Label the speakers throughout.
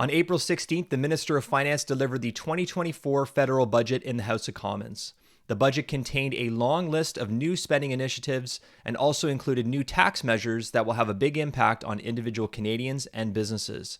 Speaker 1: On April 16th, the Minister of Finance delivered the 2024 federal budget in the House of Commons. The budget contained a long list of new spending initiatives and also included new tax measures that will have a big impact on individual Canadians and businesses.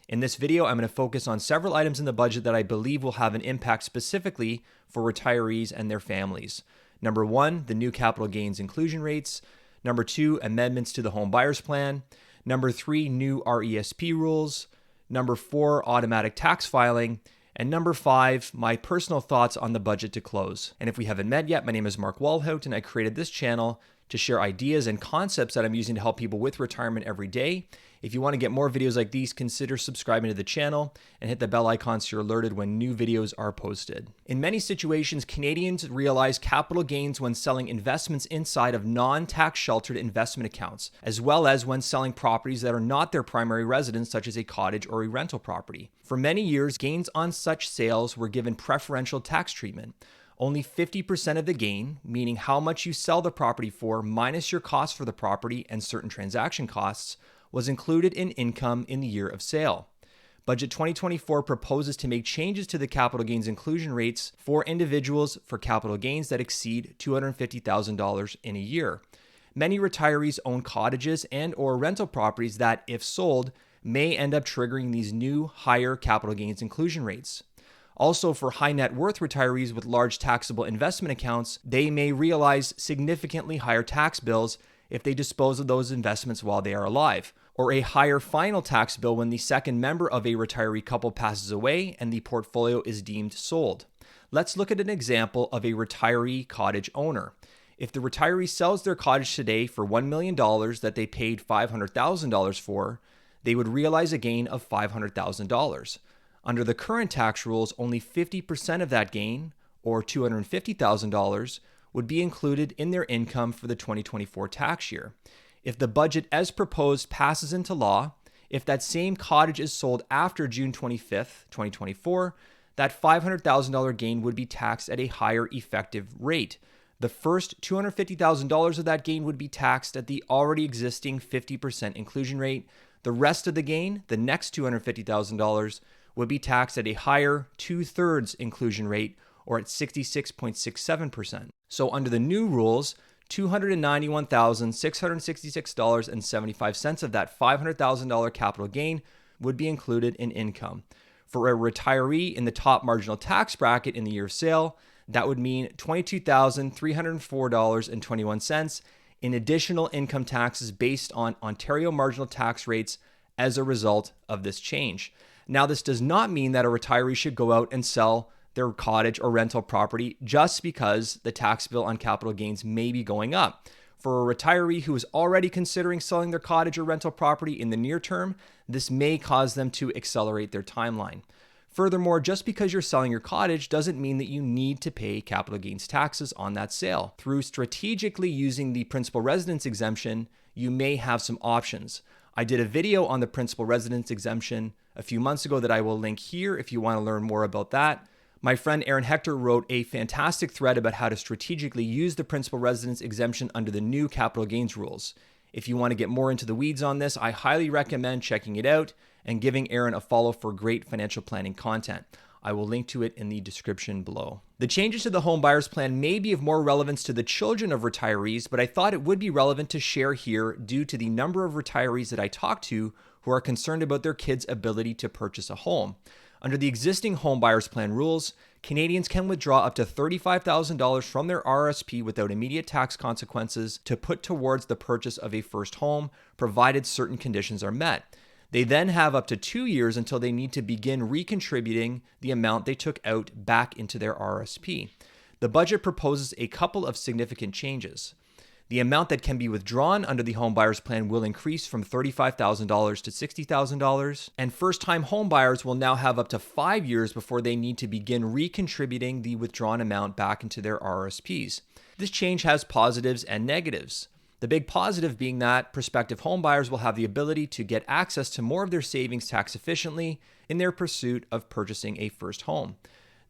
Speaker 1: In this video, I'm going to focus on several items in the budget that I believe will have an impact specifically for retirees and their families. Number 1, the new capital gains inclusion rates. Number 2, amendments to the home buyers plan. Number 3, new RESP rules. Number 4, automatic tax filing. And number 5, my personal thoughts on the budget to close. And if we haven't met yet, my name is Mark Walhout, and I created this channel to share ideas and concepts that I'm using to help people with retirement every day. If you want to get more videos like these, consider subscribing to the channel and hit the bell icon so you're alerted when new videos are posted. In many situations, Canadians realize capital gains when selling investments inside of non-tax sheltered investment accounts, as well as when selling properties that are not their primary residence, such as a cottage or a rental property. For many years, gains on such sales were given preferential tax treatment. Only 50% of the gain, meaning how much you sell the property for minus your cost for the property and certain transaction costs, was included in income in the year of sale. Budget 2024 proposes to make changes to the capital gains inclusion rates for individuals for capital gains that exceed $250,000 in a year. Many retirees own cottages and or rental properties that, if sold, may end up triggering these new higher capital gains inclusion rates. Also, for high net worth retirees with large taxable investment accounts, they may realize significantly higher tax bills if they dispose of those investments while they are alive, or a higher final tax bill when the second member of a retiree couple passes away and the portfolio is deemed sold. Let's look at an example of a retiree cottage owner. If the retiree sells their cottage today for $1 million that they paid $500,000 for, they would realize a gain of $500,000. Under the current tax rules, only 50% of that gain, or $250,000, would be included in their income for the 2024 tax year. If the budget as proposed passes into law, if that same cottage is sold after June 25th, 2024, that $500,000 gain would be taxed at a higher effective rate. The first $250,000 of that gain would be taxed at the already existing 50% inclusion rate. The rest of the gain, the next $250,000, would be taxed at a higher 2/3 inclusion rate, or at 66.67%. So under the new rules, $291,666.75 of that $500,000 capital gain would be included in income. For a retiree in the top marginal tax bracket in the year of sale, that would mean $22,304.21 in additional income taxes based on Ontario marginal tax rates as a result of this change. Now, this does not mean that a retiree should go out and sell their cottage or rental property just because the tax bill on capital gains may be going up. For a retiree who is already considering selling their cottage or rental property in the near term, this may cause them to accelerate their timeline. Furthermore, just because you're selling your cottage doesn't mean that you need to pay capital gains taxes on that sale. Through strategically using the principal residence exemption, you may have some options. I did a video on the principal residence exemption a few months ago that I will link here if you want to learn more about that. My friend Aaron Hector wrote a fantastic thread about how to strategically use the principal residence exemption under the new capital gains rules. If you want to get more into the weeds on this, I highly recommend checking it out and giving Aaron a follow for great financial planning content. I will link to it in the description below. The changes to the home buyers plan may be of more relevance to the children of retirees, but I thought it would be relevant to share here due to the number of retirees that I talk to who are concerned about their kids' ability to purchase a home. Under the existing home buyers plan rules, Canadians can withdraw up to $35,000 from their RSP without immediate tax consequences to put towards the purchase of a first home, provided certain conditions are met. They then have up to 2 years until they need to begin recontributing the amount they took out back into their RSP. The budget proposes a couple of significant changes. The amount that can be withdrawn under the home buyers plan will increase from $35,000 to $60,000, and first-time home buyers will now have up to 5 years before they need to begin recontributing the withdrawn amount back into their RSPs. This change has positives and negatives. The big positive being that prospective home buyers will have the ability to get access to more of their savings tax efficiently in their pursuit of purchasing a first home.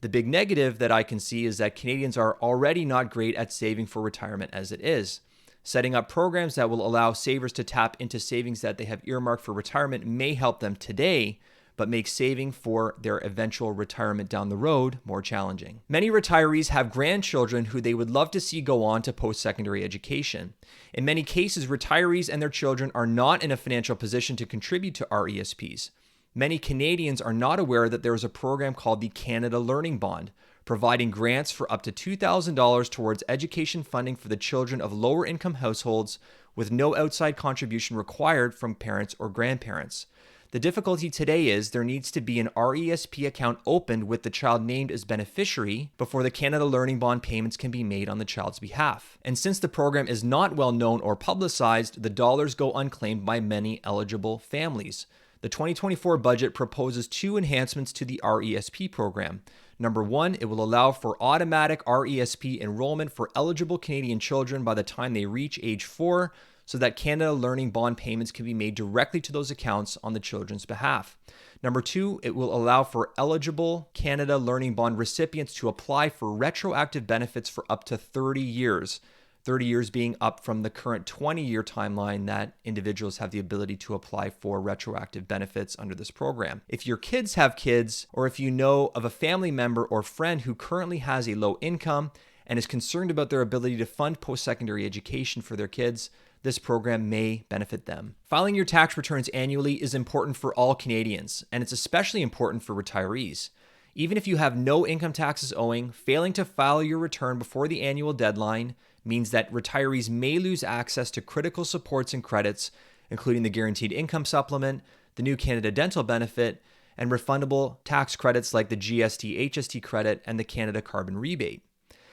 Speaker 1: The big negative that I can see is that Canadians are already not great at saving for retirement as it is. Setting up programs that will allow savers to tap into savings that they have earmarked for retirement may help them today, but make saving for their eventual retirement down the road more challenging. Many retirees have grandchildren who they would love to see go on to post-secondary education. In many cases, retirees and their children are not in a financial position to contribute to RESPs. Many Canadians are not aware that there is a program called the Canada Learning Bond, providing grants for up to $2,000 towards education funding for the children of lower income households with no outside contribution required from parents or grandparents. The difficulty today is there needs to be an RESP account opened with the child named as beneficiary before the Canada Learning Bond payments can be made on the child's behalf. And since the program is not well known or publicized, the dollars go unclaimed by many eligible families. The 2024 budget proposes 2 enhancements to the RESP program. Number 1, it will allow for automatic RESP enrollment for eligible Canadian children by the time they reach age 4, so that Canada Learning Bond payments can be made directly to those accounts on the children's behalf. Number 2, it will allow for eligible Canada Learning Bond recipients to apply for retroactive benefits for up to 30 years. 30 years being up from the current 20-year timeline that individuals have the ability to apply for retroactive benefits under this program. If your kids have kids, or if you know of a family member or friend who currently has a low income and is concerned about their ability to fund post-secondary education for their kids, this program may benefit them. Filing your tax returns annually is important for all Canadians, and it's especially important for retirees. Even if you have no income taxes owing, failing to file your return before the annual deadline means that retirees may lose access to critical supports and credits, including the Guaranteed Income Supplement, the new Canada Dental Benefit, and refundable tax credits like the GST/HST credit and the Canada Carbon Rebate.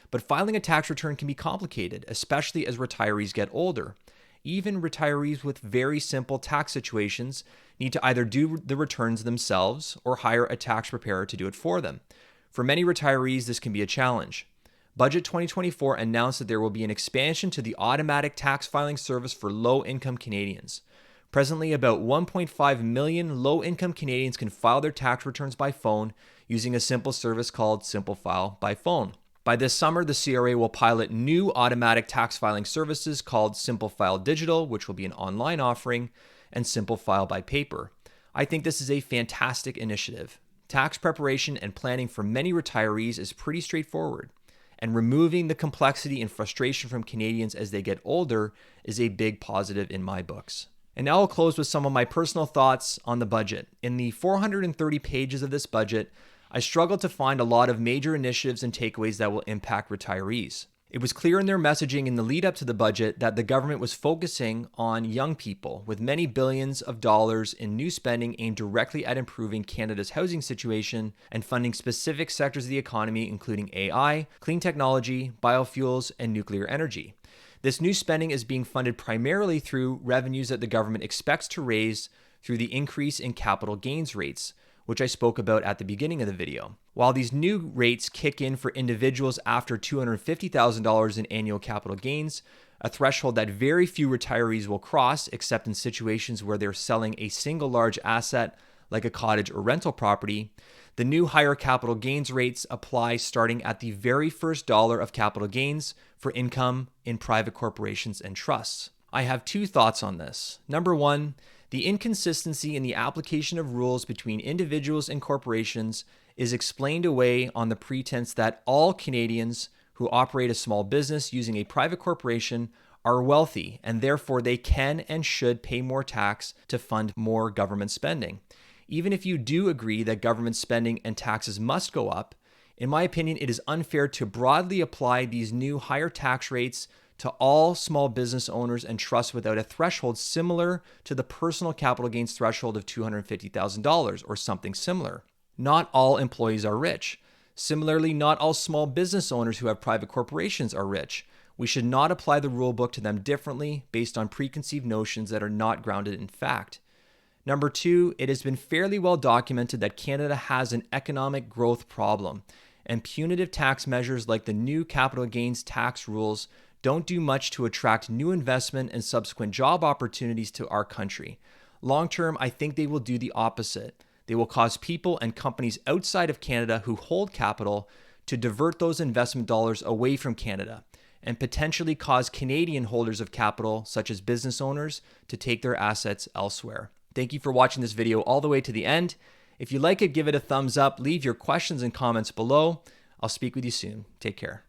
Speaker 1: But filing a tax return can be complicated, especially as retirees get older. Even retirees with very simple tax situations need to either do the returns themselves or hire a tax preparer to do it for them. For many retirees, this can be a challenge. Budget 2024 announced that there will be an expansion to the automatic tax filing service for low-income Canadians. Presently, about 1.5 million low-income Canadians can file their tax returns by phone using a simple service called Simple File by Phone. By this summer, the CRA will pilot new automatic tax filing services called Simple File Digital, which will be an online offering, and Simple File by Paper. I think this is a fantastic initiative. Tax preparation and planning for many retirees is pretty straightforward, and removing the complexity and frustration from Canadians as they get older is a big positive in my books. And now I'll close with some of my personal thoughts on the budget. In the 430 pages of this budget, I struggled to find a lot of major initiatives and takeaways that will impact retirees. It was clear in their messaging in the lead up to the budget that the government was focusing on young people, with many billions of dollars in new spending aimed directly at improving Canada's housing situation and funding specific sectors of the economy, including AI, clean technology, biofuels, and nuclear energy. This new spending is being funded primarily through revenues that the government expects to raise through the increase in capital gains rates, which I spoke about at the beginning of the video. While these new rates kick in for individuals after $250,000 in annual capital gains, a threshold that very few retirees will cross, except in situations where they're selling a single large asset like a cottage or rental property, the new higher capital gains rates apply starting at the very first dollar of capital gains for income in private corporations and trusts. I have 2 thoughts on this. Number 1, the inconsistency in the application of rules between individuals and corporations is explained away on the pretense that all Canadians who operate a small business using a private corporation are wealthy, and therefore they can and should pay more tax to fund more government spending. Even if you do agree that government spending and taxes must go up, in my opinion, it is unfair to broadly apply these new higher tax rates to all small business owners and trusts without a threshold similar to the personal capital gains threshold of $250,000 or something similar. Not all employees are rich. Similarly, not all small business owners who have private corporations are rich. We should not apply the rule book to them differently based on preconceived notions that are not grounded in fact. Number 2, it has been fairly well documented that Canada has an economic growth problem, and punitive tax measures like the new capital gains tax rules don't do much to attract new investment and subsequent job opportunities to our country. Long term, I think they will do the opposite. They will cause people and companies outside of Canada who hold capital to divert those investment dollars away from Canada and potentially cause Canadian holders of capital, such as business owners, to take their assets elsewhere. Thank you for watching this video all the way to the end. If you like it, give it a thumbs up. Leave your questions and comments below. I'll speak with you soon. Take care.